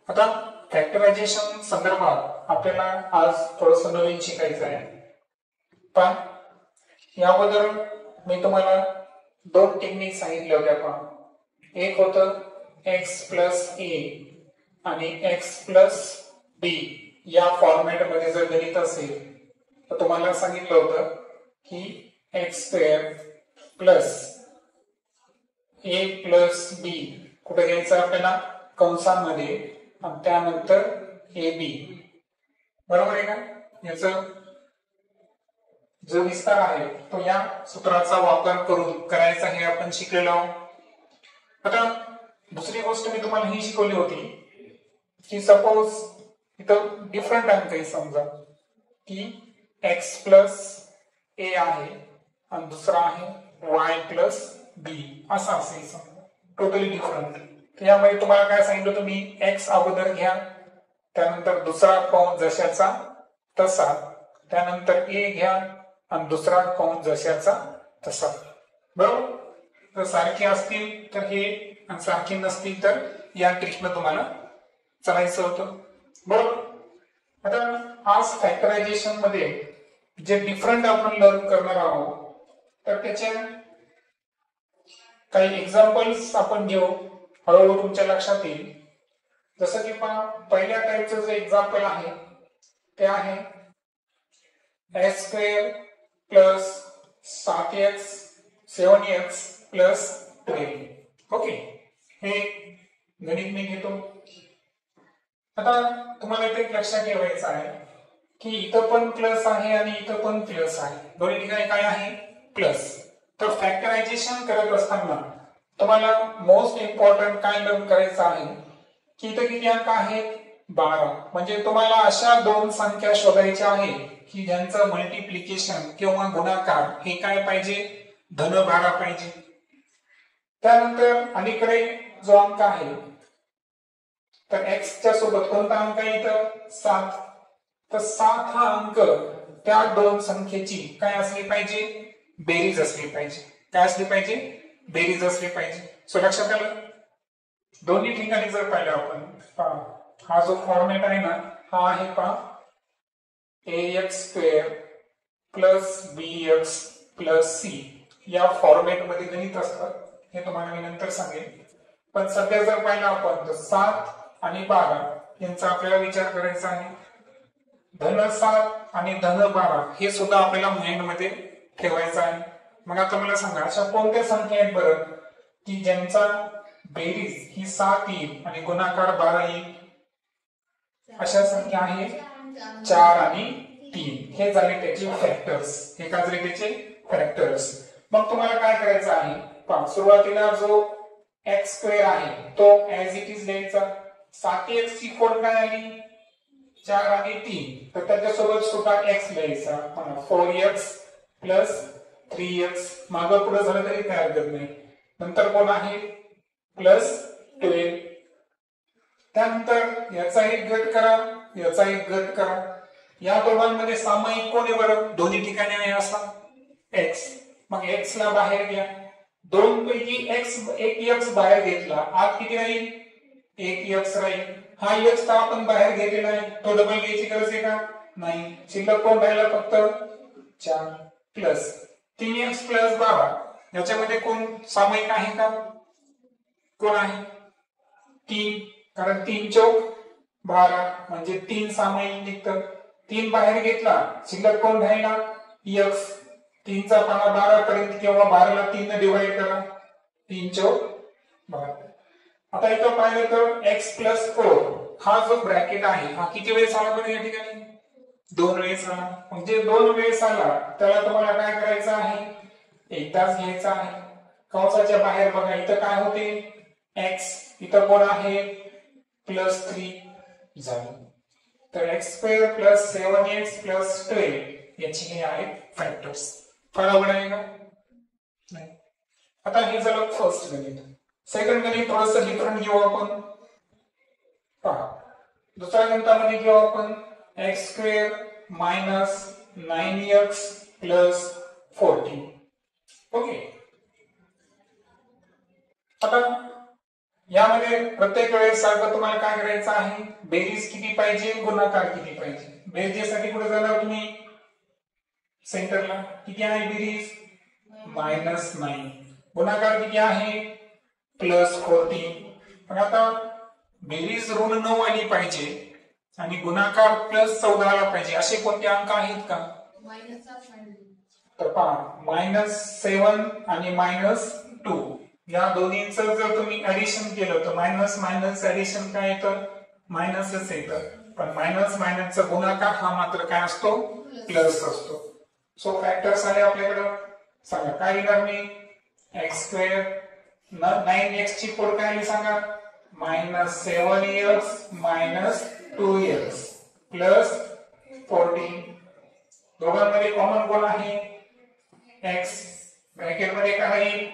आता फॅक्टरायझेशन संदर्भात आपल्याला आज थोडंसं नवीन शिकायचं आहे. पण याबद्दल मी तुम्हाला दोन टेक्निक सांगितले होते. आपण एक होतं x प्लस ए आणि x प्लस बी या फॉर्मॅट मध्ये जर गणित असेल तर तुम्हाला सांगितलं होतं की एक्स स्क्वेअर प्लस ए प्लस बी कुठे घ्यायचं आपल्याला कंसामध्ये आणि त्यानंतर ए बी. बरोबर आहे का? याचा जो विस्तार आहे तो या सूत्राचा वापर करून करायचा हे आपण शिकलेलो आहोत. आता दुसरी गोष्ट मी तुम्हाला ही शिकवली होती की सपोज इथं डिफरंट अंक आहे, समजा की x प्लस ए आहे आणि दुसरा आहे y प्लस बी असा असेल, समजा टोटली डिफरंट. यामध्ये तुम्हाला काय सांगितलं, तुम्ही x अगोदर घ्या, त्यानंतर दुसरा कंस जशाचा तसा, त्यानंतर a घ्या आणि दुसरा कंस जशाचा तसा. बरोबर? तर सारखे असतील तर हे आणि सारखे नसतील तर या ट्रिकनं तुम्हाला चालायचं होतं. बरोबर? आता आज फॅक्टरायझेशन मध्ये जे डिफरंट आपण लर्न करणार आहोत तर त्याचे काही एक्झाम्पल्स आपण घेऊ, हळूहळू तुमच्या लक्षात येईल. जसं की पहिल्या टाईपचं जे एक्झाम्पल आहे ते आहे x square plus 7x 7x plus 12. Okay, हे गणित मी घेतो. आता तुम्हाला इथे लक्षात ठेवायचं आहे की इथं पण प्लस आहे आणि इथं पण प्लस आहे, दोन्ही ठिकाणी काय आहे प्लस. तर फॅक्टरायझेशन करत असताना तुम्हाला मोस्ट इम्पॉर्टंट काय लर्न करायचं आहे की इथं किती अंक आहेत 12. म्हणजे तुम्हाला अशा दोन संख्या शोधायच्या आहे की ज्यांचं मल्टिप्लिकेशन किंवा गुणाकार हे काय पाहिजे, धन 12 पाहिजे. त्यानंतर अलीकडे जो अंक आहे तर x च्या सोबत कोणता अंक आहे इथं 7. तर 7 हा अंक त्या दोन संख्येची काय असली पाहिजे, बेरीज असली पाहिजे. काय असली पाहिजे, बेरीज असली पाहिजे. सो लक्षात आलं? दोन्ही ठिकाणी जर पाहिलं आपण, हा जो फॉर्मॅट आहे ना हा आहे ax square plus bx plus c या फॉर्मॅट मध्ये गणित असतात, हे तुम्हाला मी नंतर सांगेन. पण सध्या जर पाहिलं आपण तर 7 आणि 12 यांचा आपल्याला विचार करायचा आहे. धन 7 आणि धन 12 हे सुद्धा आपल्याला माइंड मध्ये ठेवायचं आहे. मग आता मला सांगा अशा कोणत्या संख्या आहेत बरं की ज्यांचा बेरीज ही 7 येईल आणि गुणाकार 12 येईल? अशा संख्या आहेत 4 आणि 3. हे झाले त्याचे फॅक्टर्स. हे काय झाले त्याचे फॅक्टर्स. मग तुम्हाला काय करायचं आहे, सुरुवातीला जो एक्स स्क्वेअर आहे तो ऍज इट इज द्यायचा. 7x ची कोड काय आली 4 आणि 3, तर त्याच्यासोबत सुद्धा x लिहायचा. 4x प्लस 3x मागं पुढे झालं तरी काय हरकत नाही. नंतर कोण आहे प्लस 12. त्यानंतर याचा एक गट करा, याचा एक गट करा. या दोघांमध्ये सामायिक कोण आहे बरं, दोन्ही ठिकाणी आहे असा x. मग x ला बाहेर घ्या. दोन पैकी एक x बाहेर घेतला, आत किती राहील, एक x राहील. हा x तर आपण बाहेर घेतलेला आहे, तो डबल घ्यायची गरज आहे का, नाही. शिल्लक कोण राहिला फक्त 4 प्लस 3x प्लस 12. याच्यामध्ये कोण सामायिक आहे का, कोण आहे 3, कारण 3 चौक 12 म्हणजे 3 सामायिक निघतं. 3 बाहेर घेतला, शिल्लक कोण राहिला x. 3 चा पाना 12 पर्यंत किंवा 12 ला 3 ने डिवाइड करा, 3 चौक 12. आता इथं पाहिलं तर x प्लस 4 हा जो ब्रॅकेट आहे हा किती वेळेस आला बरं या ठिकाणी, 2 वेळेस आला. म्हणजे 2 वेळेस आला त्याला तुम्हाला काय करायचं आहे, एकदाच घ्यायचा आहे. कंसाच्या बाहेर बघा इथं काय होते x, इथं कोण आहे प्लस 3 झालं. तर x square plus 7x plus 12 याची हे आहेत फॅक्टर्स. बरोबर आहे का, नाही. आता हे झालं फर्स्ट गणित. सेकंड गणित थोडंसं डिफरंट घेऊ आपण. पहा, दुसऱ्या गणितामध्ये घेऊ आपण x square minus 9x plus 14. Okay, आता यामध्ये प्रत्येक वेळेस सारखं तुम्हाला काय करायचं आहे, बेरीज किती पाहिजे, गुणाकार किती पाहिजे. बेरजेसाठी कुठे जाणार तुम्ही, सेंटरला. किती आहे बेरीज, -9. गुणाकार किती आहे, +14. पण आता बेरीज ऋण 9 आली पाहिजे आणि गुणाकार +14 आला पाहिजे, असे कोणते अंक आहेत का? तर पहा, -7 आणि -2 या दोन्हींचं जर तुम्ही ऍडिशन केलं तर मायनस मायनस ऍडिशन काय येतं, मायनसच येतं. पण मायनस मायनसचा गुणाकार हा मात्र काय असतो, प्लस असतो. सो फॅक्टर्स आले आपल्याकडं. सांगा काय लिहिणार मी, x² 9x ची पोर काय आली सांगा, -7x -2x +14. दोघांमध्ये कॉमन कोण आहे, x. ब्रॅकेट मध्ये काय राहील,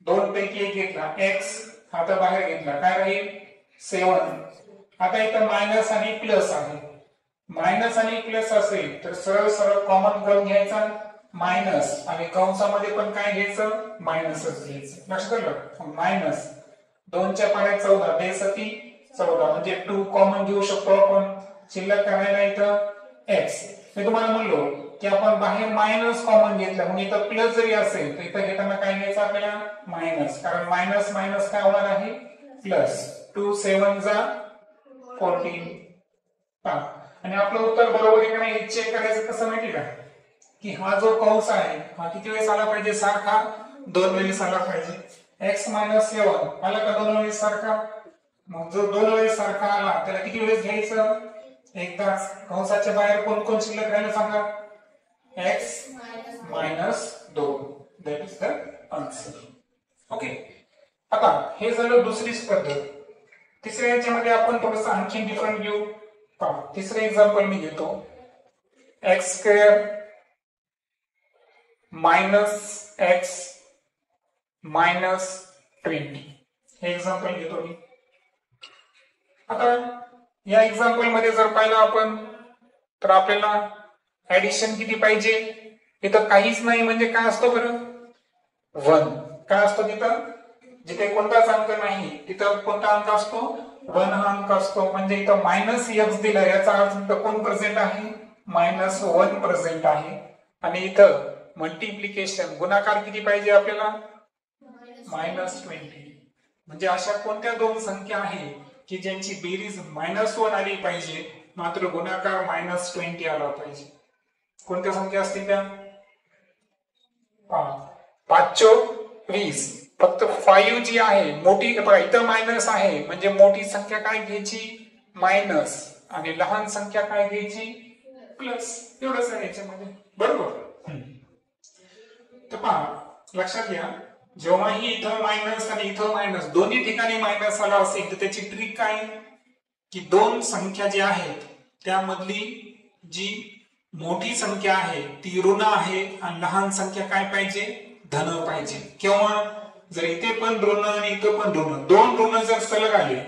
2 पैकी एक घेतला x, आता बाहेर घेतला काय राहील 7. आता इथं मायनस आणि प्लस आहे, मायनस आणि प्लस असेल तर सरळ सरळ कॉमन कोण घ्यायचा, मायनस, आणि कंसामध्ये पण काय घ्यायचं, मायनसच घ्यायचं. लक्षात आलं, मायनस 2 च्या पाड्यात 14, 2 सती 14, म्हणजे 2 कॉमन घेऊ शकतो आपण. शिल्लक करायला इथं x. मी तुम्हाला म्हणलो की आपण बाहेर मायनस कॉमन घेतला, म्हणजे इथं प्लस जरी असेल तर इथं घेताना काय घ्यायचं आपल्याला, मायनस. कारण मायनस मायनस काय होणार आहे, प्लस. 2 7 जा 14. आणि आपलं उत्तर बरोबर आहे का नाही चेक करायचं कसं माहिती का, की हा जो कंस आहे हा किती वेळेस आला पाहिजे, सारखा 2 वेळेस आला पाहिजे. x -7 आला का 2 वेळेस सारखा, मग जो 2 वेळेस सारखा आला त्याला किती वेळेस घ्यायचं, एकदाच. कंसाच्या बाहेर कोण कोण शिल्लक राहिलं सांगा, x -2. That is the answer. Okay. आता हे झालं दुसरीच पद्धत. तिसऱ्या याच्यामध्ये आपण थोडंसं आणखी डिफरंट घेऊ. पहा, तिसरे एक्झाम्पल मी घेतो, x² -x -20. हे एक्झाम्पल घेतो मी. आता या एक्झाम्पल मध्ये जर पाहिलं आपण तर आपल्याला ऍडिशन किती पाहिजे, इथं काहीच नाही म्हणजे काय असतो बरं, 1. काय असतो तिथं, जिथे कोणताच अंक नाही तिथं कोणता अंक असतो, 1 हा अंक असतो. म्हणजे इथं -x दिला, याचा अर्थ इथं कोण प्रेझेंट आहे, -1 प्रेझेंट आहे. आणि इथं मल्टिप्लिकेशन गुणाकार किती पाहिजे आपल्याला, -20. म्हणजे अशा कोणत्या दोन संख्या आहेत की ज्यांची बेरीज -1 आली पाहिजे मात्र गुणाकार -20 आला पाहिजे. कोणत्या संख्या असतील त्या, 5/20. फक्त 5 जी आहे मोठी, इथं मायनस आहे म्हणजे मोठी संख्या काय घ्यायची, मायनस, आणि लहान संख्या काय घ्यायची, प्लस. एवढंच आहे याच्यामध्ये, बरोबर. तर पहा, लक्षात घ्या, जेव्हाही इथं मायनस आणि इथं मायनस दोन्ही ठिकाणी मायनस आला असेल तर त्याची ट्रिक काय, की दोन संख्या ज्या आहेत त्यामधली जी मोठी संख्या आहे ती ऋण आहे आणि लहान संख्या काय पाहिजे, धन पाहिजे. किंवा जर इथे पण ऋण आणि इथं पण ऋण, दोन ऋण जर सलग आले,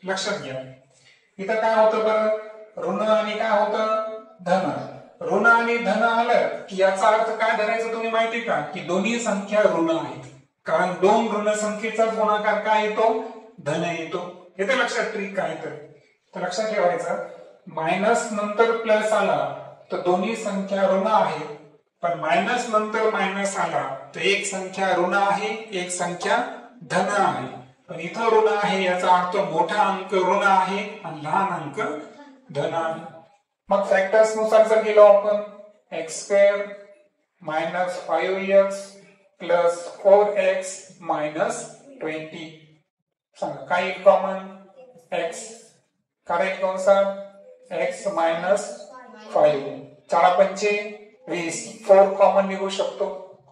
लक्षात घ्या, इथं काय होतं बरं, ऋण आणि काय होतं, धन. ऋण आणि धन आलं की याचा अर्थ काय धरायचं तुम्ही माहिती का, की दोन्ही संख्या ऋण आहेत. कारण दोन ऋण संख्येचा गुणाकार काय येतो, धन येतो. हे तर लक्षात ट्रिक काय तर लक्षात ठेवायचं, मायनस नंतर प्लस आला तर दोन्ही संख्या ऋण आहेत, पण मायनस नंतर मायनस आला तर एक संख्या ऋण आहे, एक संख्या धन आहे. पण इथं ऋण आहे याचा अर्थ मोठा अंक ऋण आहे आणि लहान अंक धन आहे. मग फॅक्टर्स नुसार जर गेलो आपण, x² -5x + 4x -20. सांगा काय कॉमन, x. करेक्ट कंसार x -5. 4×5 = 4 कॉमन निघू शकतो.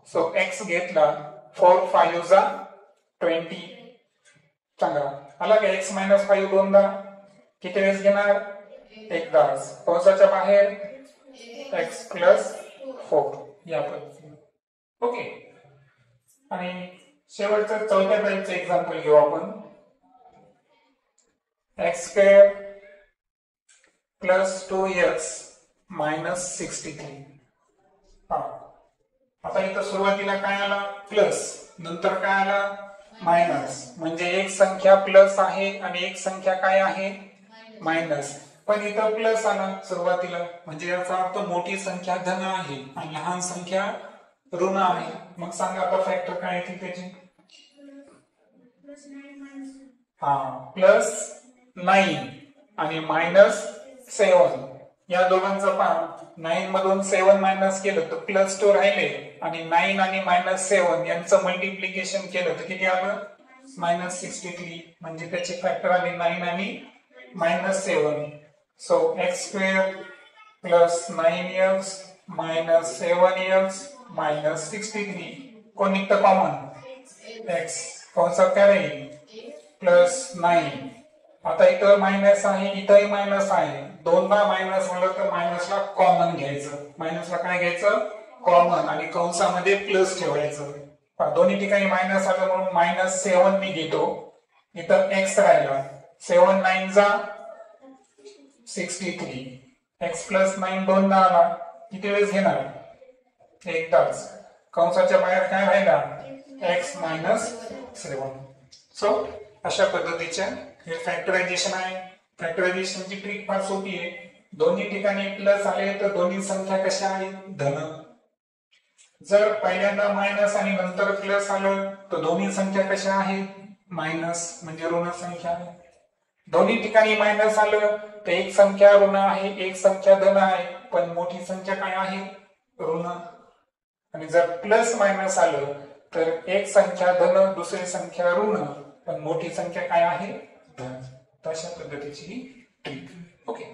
सो x घेतला, 4 5 जा 20. सांगा आला का, x -5 दोनदा, किती वेळेस घेणार, एकदाच. कंसाच्या बाहेर x + 4 या पद्धतीने. ओके. आणि शेवटचं चौथ्या टाइपचं एक्झाम्पल घेऊ आपण, x² + 2x -63. आता इथं सुरुवातीला काय आला, प्लस, नंतर काय आला, मायनस, म्हणजे एक संख्या प्लस आहे आणि एक संख्या काय आहे मायनस. पण इथं प्लस आला सुरुवातीला, म्हणजे याचा अर्थ मोठी संख्या धन आहे आणि लहान संख्या ऋण आहे. मग सांगा आता फॅक्टर काय येतील त्याची. हा, प्लस 9 आणि -7. या दोघांचं पहा, 9 मधून 7 मायनस केलं तर +2 राहिले आणि 9 आणि -7 यांचं मल्टिप्लिकेशन केलं तर किती आलं -63. म्हणजे त्याचे फॅक्टर आले 9 आणि -7. So x² + 9x - 7x - 63. कोण निघतं कॉमन? x. कंसात काय राहील +9. आता इथं मायनस आहे, इथंही मायनस आहे. दोनदा मायनस म्हणलं तर मायनसला कॉमन घ्यायचं. मायनसला काय घ्यायचं? कॉमन. आणि कंसामध्ये प्लस ठेवायचं. दोन्ही ठिकाणी मायनस आलं म्हणून -7 मी घेतो. इथं x राहिला. 7 9 जा 63. x + 9 दोनदा आला. किती वेळेस घेणार? एकदाच. कंसाच्या बाहेर काय राहिला? x - 7. सो अशा पद्धतीच्या हे फॅक्टरायझेशन आहे. फॅक्टरायझेशनची ट्रिक फार सोपी आहे. दोन्ही ठिकाणी प्लस आले तर दोन्ही संख्या कशा आहेत? धन. जर पहिल्यांदा मायनस आणि नंतर प्लस आलं तर दोन्ही संख्या कशा आहेत? मायनस, म्हणजे ऋण संख्या आहे. दोन्ही ठिकाणी मायनस आलं तर एक संख्या ऋण आहे, एक संख्या धन आहे, पण मोठी संख्या काय आहे? ऋण. आणि जर प्लस मायनस आलं तर एक संख्या धन, दुसरी संख्या ऋण, पण मोठी संख्या काय आहे? धन. तशा पद्धतीची ट्रिक. ओके.